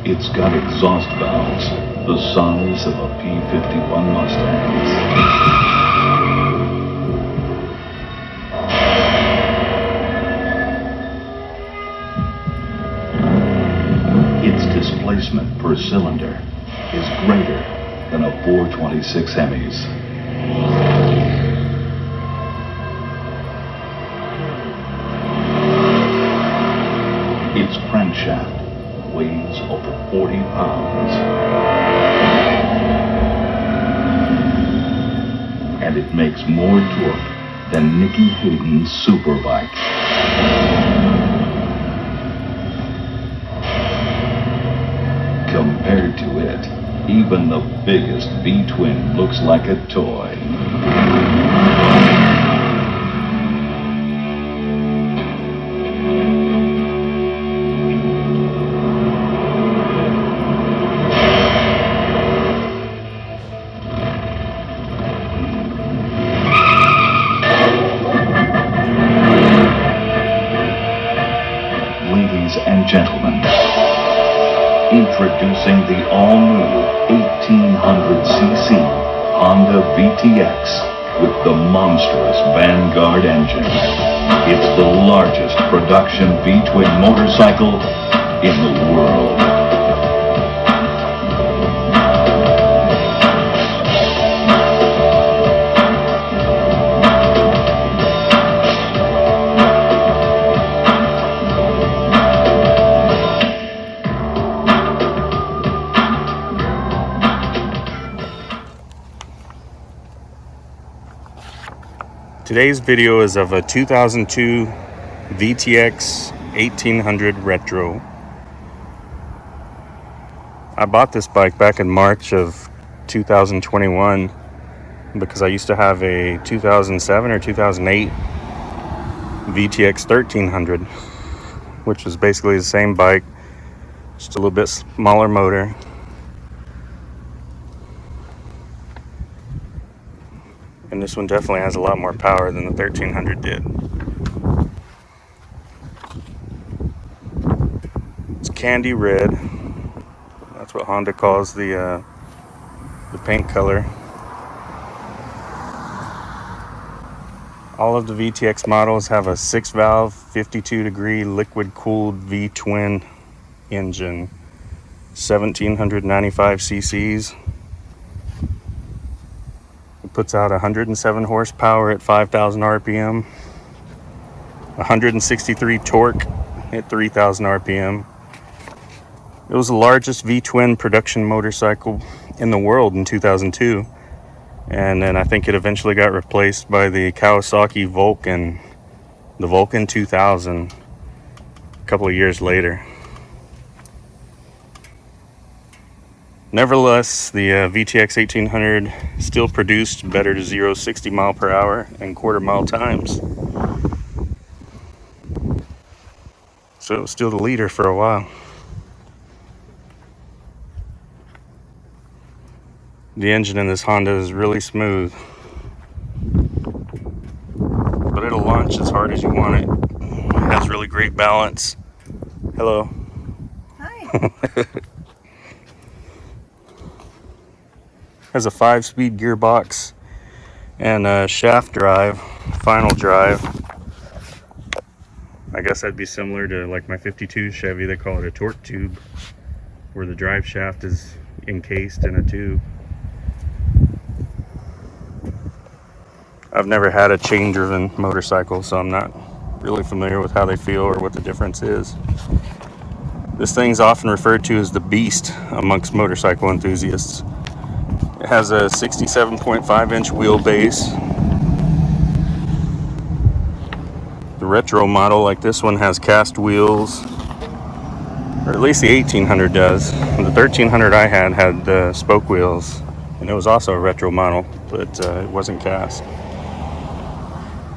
It's got exhaust valves the size of a P-51 Mustang. Its displacement per cylinder is greater than a 426 Hemis. Its crankshaft weighs over 40 pounds. And it makes more torque than Nicky Hayden's Superbike. Compared to it, even the biggest V-twin looks like a toy. Ladies and gentlemen, introducing the all-new 1800cc Honda VTX with the monstrous Vanguard engine. It's the largest production V-twin motorcycle in the world. Today's video is of a 2002 VTX 1800 Retro. I bought this bike back in March of 2021 because I used to have a 2007 or 2008 VTX 1300, which was basically the same bike, just a little bit smaller motor. And this one definitely has a lot more power than the 1300 did. It's candy red. That's what Honda calls the paint color. All of the VTX models have a 6-valve, 52-degree liquid-cooled V-twin engine, 1,795 cc's. Puts out 107 horsepower at 5,000 RPM, 163 torque at 3,000 RPM. It was the largest V-twin production motorcycle in the world in 2002, and then I think it eventually got replaced by the Kawasaki Vulcan, the Vulcan 2000, a couple of years later. Nevertheless, the VTX 1800 still produced better to 0-60 mile per hour and quarter-mile times. So it was still the leader for a while. The engine in this Honda is really smooth, but it'll launch as hard as you want it. It has really great balance. Hello. Hi. Has a 5-speed gearbox and a shaft drive, final drive. I guess that'd be similar to like my 52 Chevy. They call it a torque tube, where the drive shaft is encased in a tube. I've never had a chain-driven motorcycle, so I'm not really familiar with how they feel or what the difference is. This thing's often referred to as the Beast amongst motorcycle enthusiasts. It has a 67.5-inch wheelbase. The retro model, like this one, has cast wheels, or at least the 1800 does. The 1300 I had spoke wheels, and it was also a retro model, but it wasn't cast.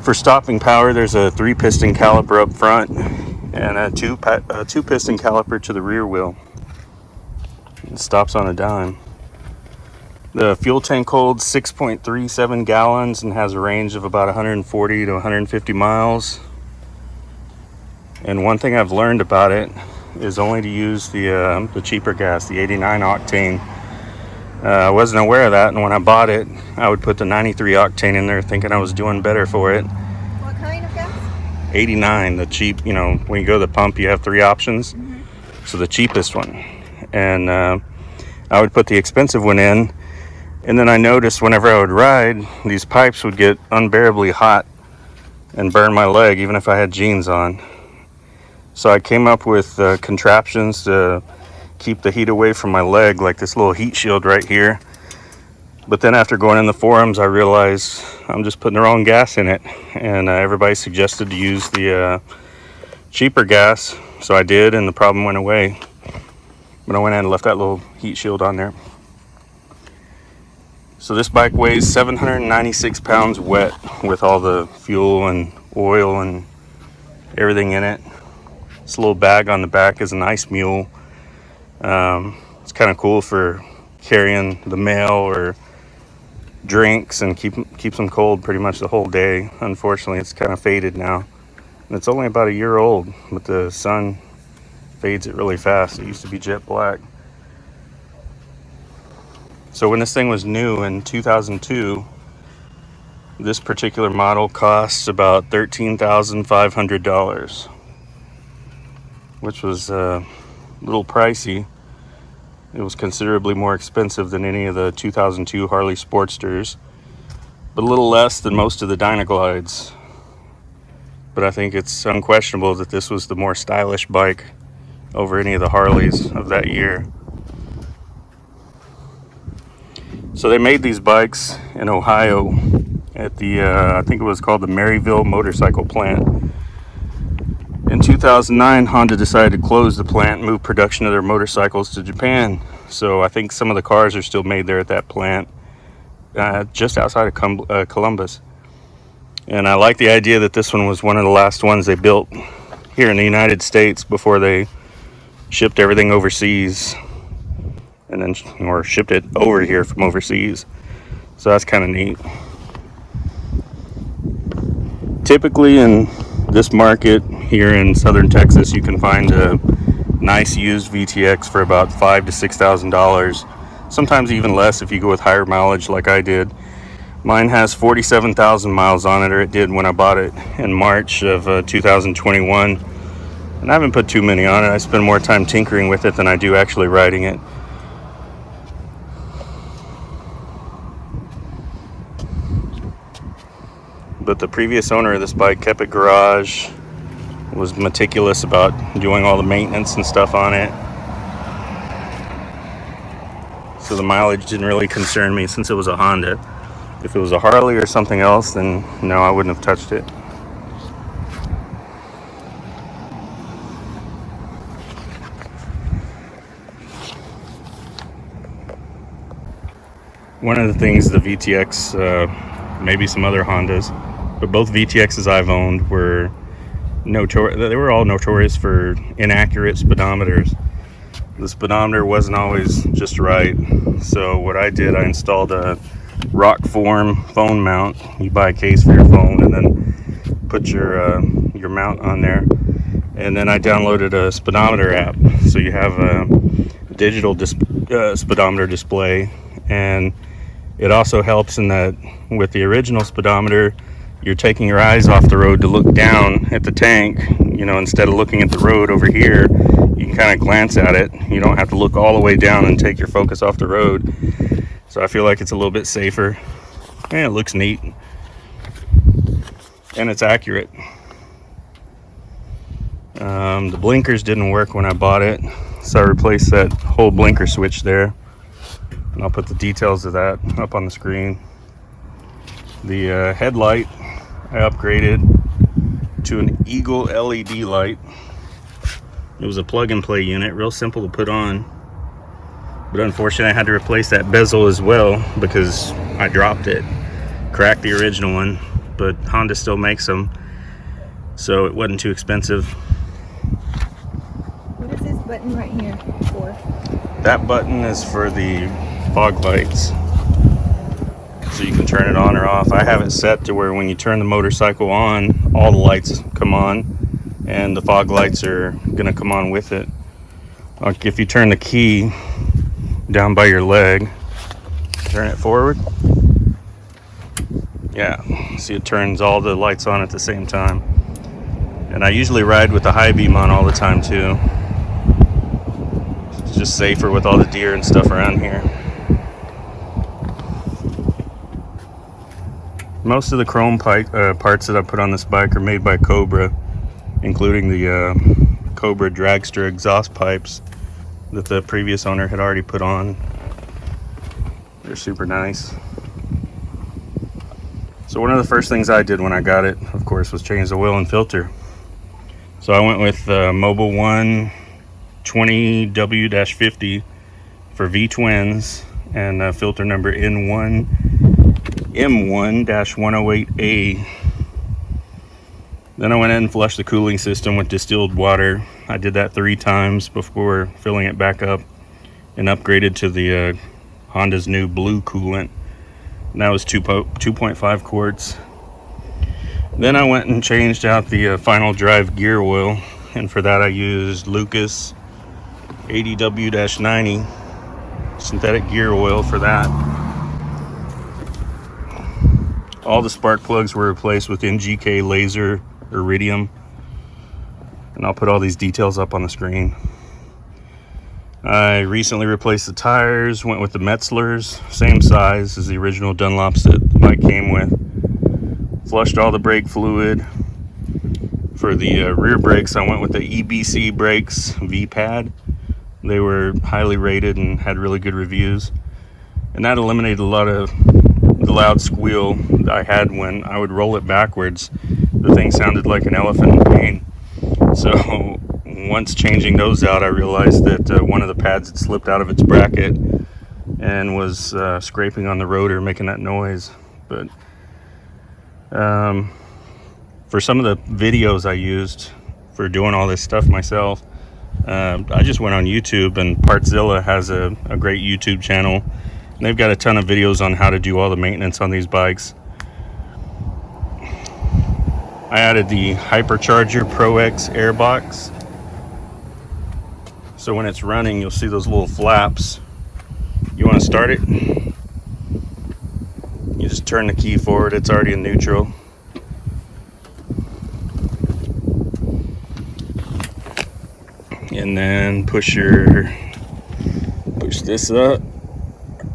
For stopping power, there's a 3-piston caliper up front and a 2-piston caliper to the rear wheel. It stops on a dime. The fuel tank holds 6.37 gallons and has a range of about 140 to 150 miles. And one thing I've learned about it is only to use the cheaper gas, the 89 octane. I wasn't aware of that, and when I bought it, I would put the 93 octane in there thinking I was doing better for it. What kind of gas? 89, the cheap, you know, when you go to the pump, you have 3 options. So the cheapest one. And I would put the expensive one in, and then I noticed whenever I would ride, these pipes would get unbearably hot and burn my leg even if I had jeans on. So I came up with contraptions to keep the heat away from my leg, like this little heat shield right here. But then after going in the forums, I realized I'm just putting the wrong gas in it, and everybody suggested to use the cheaper gas, so I did, and the problem went away. But I went ahead and left that little heat shield on there. So this bike weighs 796 pounds wet with all the fuel and oil and everything in it. This little bag on the back is an ice mule. It's kind of cool for carrying the mail or drinks, and keeps them cold pretty much the whole day. Unfortunately, it's kind of faded now. And it's only about a year old, but the sun fades it really fast. It used to be jet black. So when this thing was new in 2002, this particular model costs about $13,500, which was a little pricey. It was considerably more expensive than any of the 2002 Harley Sportsters, but a little less than most of the Dynaglides. But I think it's unquestionable that this was the more stylish bike over any of the Harleys of that year. So they made these bikes in Ohio at the, I think it was called the Maryville Motorcycle Plant. In 2009, Honda decided to close the plant and move production of their motorcycles to Japan. So I think some of the cars are still made there at that plant, just outside of Columbus. And I like the idea that this one was one of the last ones they built here in the United States before they shipped everything overseas, and then or shipped it over here from overseas. So that's kind of neat. Typically in this market here in southern Texas, you can find a nice used VTX for about $5,000 to $6,000. Sometimes even less if you go with higher mileage like I did. Mine has 47,000 miles on it, or it did when I bought it in March of 2021. And I haven't put too many on it. I spend more time tinkering with it than I do actually riding it. But the previous owner of this bike kept it garage, was meticulous about doing all the maintenance and stuff on it. So the mileage didn't really concern me since it was a Honda. If it was a Harley or something else, then no, I wouldn't have touched it. One of the things the VTX, maybe some other Hondas, but both VTXs I've owned were they were all notorious for inaccurate speedometers. The speedometer wasn't always just right. So what I did, I installed a rock form phone mount. You buy a case for your phone and then put your mount on there. And then I downloaded a speedometer app. So you have a digital speedometer display, and it also helps in that with the original speedometer, you're taking your eyes off the road to look down at the tank. You know, instead of looking at the road over here, you can kind of glance at it. You don't have to look all the way down and take your focus off the road. So I feel like it's a little bit safer, and it looks neat, and it's accurate. The blinkers didn't work when I bought it, so I replaced that whole blinker switch there, and I'll put the details of that up on the screen. The headlight I upgraded to an Eagle LED light. It was a plug-and-play unit, real simple to put on, but unfortunately I had to replace that bezel as well because I dropped it, cracked the original one, but Honda still makes them, so it wasn't too expensive. What is this button right here for? That button is for the fog lights, so you can turn it on or off. I have it set to where when you turn the motorcycle on, all the lights come on, and the fog lights are gonna come on with it. Like if you turn the key down by your leg, turn it forward. Yeah, see it turns all the lights on at the same time. And I usually ride with the high beam on all the time too. It's just safer with all the deer and stuff around here. Most of the chrome parts that I put on this bike are made by Cobra, including the Cobra dragster exhaust pipes that the previous owner had already put on. They're super nice. So one of the first things I did when I got it, of course, was change the oil and filter. So I went with Mobil 1 20W-50 for V-twins and filter number M1-108A. Then I went in and flushed the cooling system with distilled water. I did that 3 times before filling it back up and upgraded to the Honda's new blue coolant. And that was 2.5 quarts. Then I went and changed out the final drive gear oil, and for that I used Lucas 80W-90 synthetic gear oil for that. All the spark plugs were replaced with NGK laser iridium, and I'll put all these details up on the screen. I recently replaced the tires, went with the Metzlers, same size as the original Dunlops that the bike came with. Flushed all the brake fluid. For the rear brakes, I went with the EBC brakes V-Pad. They were highly rated and had really good reviews, and that eliminated a lot of the loud squeal that I had when I would roll it backwards. The thing sounded like an elephant in pain. So once changing those out, I realized that one of the pads had slipped out of its bracket and was scraping on the rotor, making that noise. But for some of the videos I used for doing all this stuff myself, I just went on YouTube, and Partzilla has a great YouTube channel. They've got a ton of videos on how to do all the maintenance on these bikes. I added the Hypercharger Pro X airbox. So when it's running, you'll see those little flaps. You want to start it? You just turn the key forward, it's already in neutral. And then push this up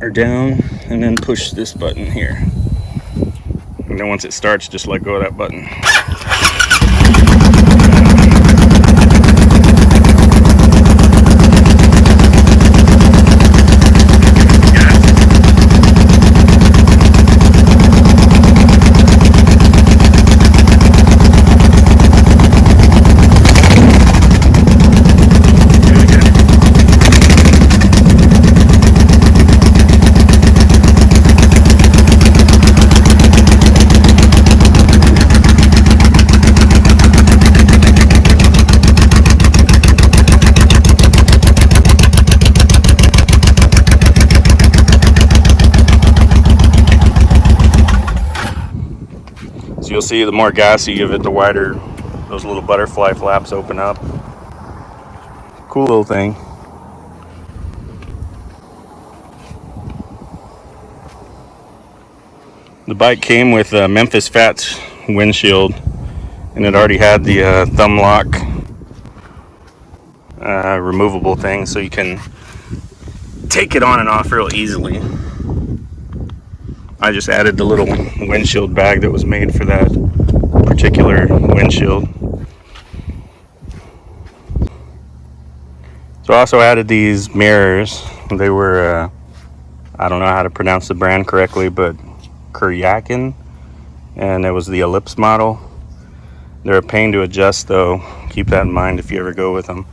or down, and then push this button here. And then once it starts, just let go of that button. So you'll see the more gas you give it, the wider those little butterfly flaps open up. Cool little thing. The bike came with a Memphis Fats windshield, and it already had the thumb lock removable thing, so you can take it on and off real easily. I just added the little windshield bag that was made for that particular windshield. So I also added these mirrors. They were, I don't know how to pronounce the brand correctly, but Kuryakin, and it was the ellipse model. They're a pain to adjust though. Keep that in mind if you ever go with them.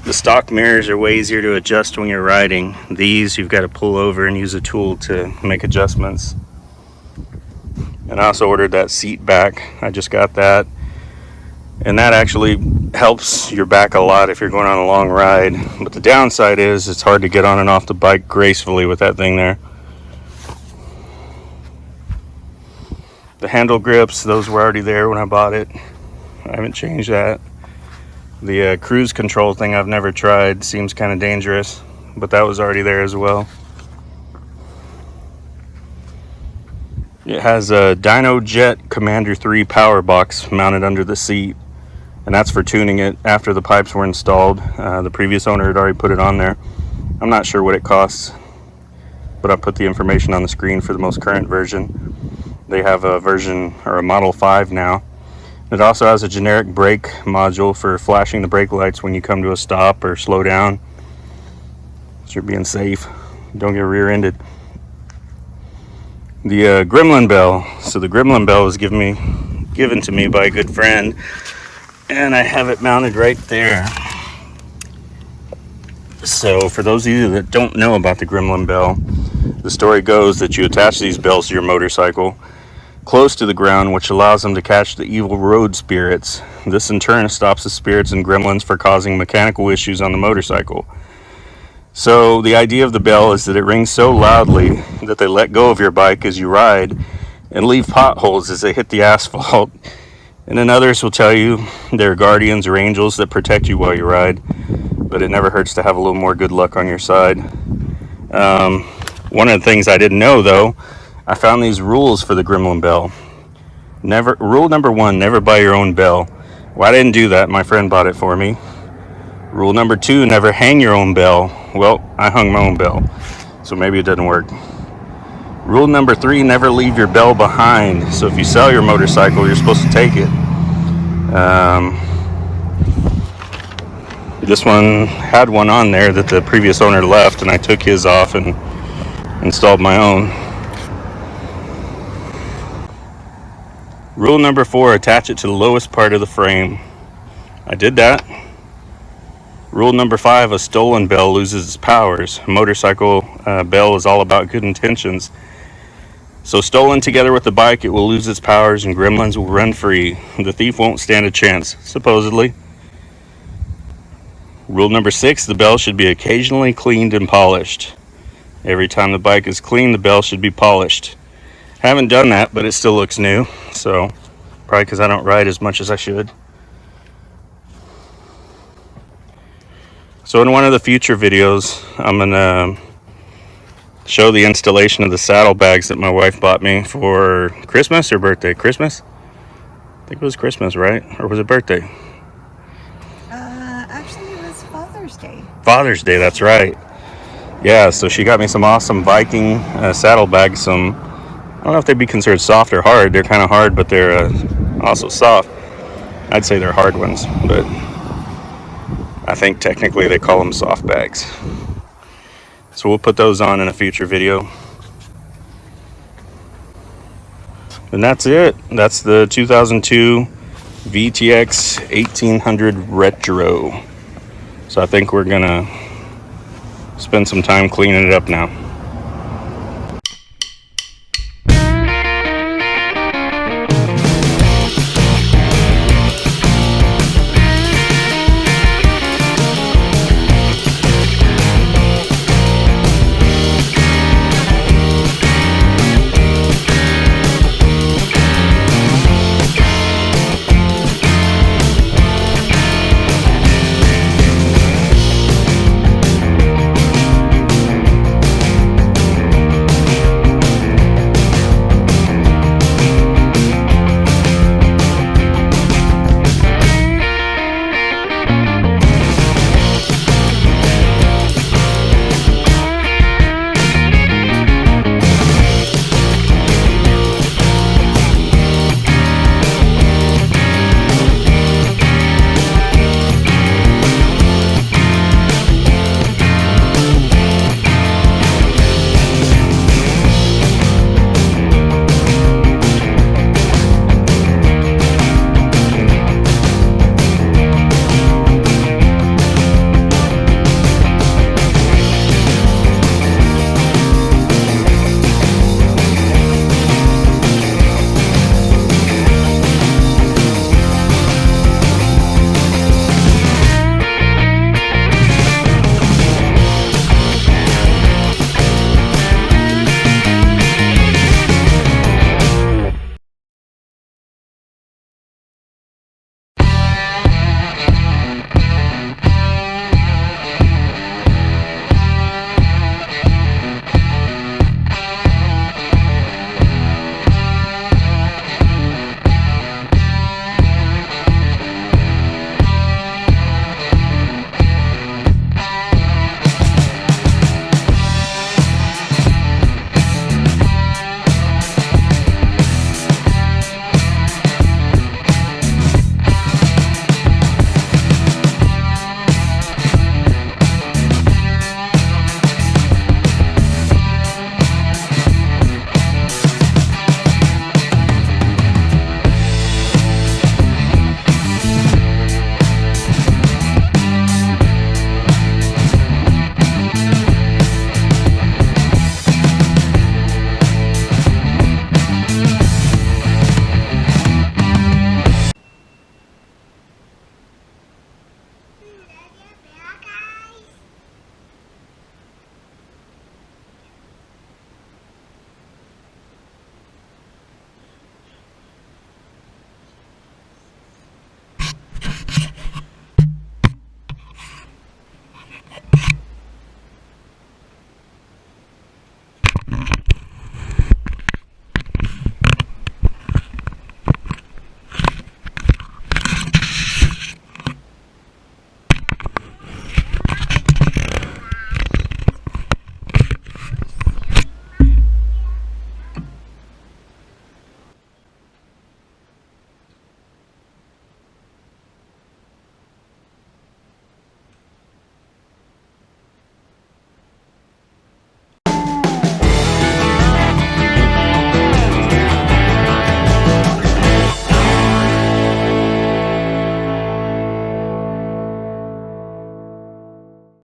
The stock mirrors are way easier to adjust when you're riding. These you've got to pull over and use a tool to make adjustments. And I also ordered that seat back. I just got that. And that actually helps your back a lot if you're going on a long ride. But the downside is it's hard to get on and off the bike gracefully with that thing there. The handle grips, those were already there when I bought it. I haven't changed that. The cruise control thing I've never tried, seems kind of dangerous, but that was already there as well. It has a DynoJet Commander 3 power box mounted under the seat, and that's for tuning it after the pipes were installed. The previous owner had already put it on there. I'm not sure what it costs, but I'll put the information on the screen for the most current version. They have a version, or a Model 5 now. It also has a generic brake module for flashing the brake lights when you come to a stop or slow down, so you're being safe, don't get rear-ended. The gremlin bell. So the gremlin bell was given to me by a good friend, and I have it mounted right there. So for those of you that don't know about the gremlin bell, the story goes that you attach these bells to your motorcycle close to the ground, which allows them to catch the evil road spirits. This in turn stops the spirits and gremlins from causing mechanical issues on the motorcycle. So the idea of the bell is that it rings so loudly that they let go of your bike as you ride and leave potholes as they hit the asphalt. And then others will tell you they're guardians or angels that protect you while you ride, but it never hurts to have a little more good luck on your side. One of the things I didn't know though, I found these rules for the gremlin bell. Rule number 1, never buy your own bell. Well, I didn't do that. My friend bought it for me. Rule number 2, never hang your own bell. Well, I hung my own bell, so maybe it doesn't work. Rule number 3, never leave your bell behind. So if you sell your motorcycle, you're supposed to take it. This one had one on there that the previous owner left, and I took his off and installed my own. Rule number 4, attach it to the lowest part of the frame. I did that. Rule number 5, a stolen bell loses its powers. A motorcycle bell is all about good intentions. So stolen together with the bike, it will lose its powers and gremlins will run free. The thief won't stand a chance, supposedly. Rule number 6, the bell should be occasionally cleaned and polished. Every time the bike is cleaned, the bell should be polished. Haven't done that, but it still looks new, so probably because I don't ride as much as I should. So in one of the future videos, I'm gonna show the installation of the saddlebags that my wife bought me for Christmas or birthday. Christmas? I think it was Christmas, right? Or was it birthday? Actually it was Father's Day. Father's Day, that's right. Yeah, so she got me some awesome Viking saddlebags. I don't know if they'd be considered soft or hard. They're kind of hard, but they're also soft. I'd say they're hard ones, but I think technically they call them soft bags. So we'll put those on in a future video. And that's it. That's the 2002 VTX 1800 Retro. So I think we're gonna spend some time cleaning it up now.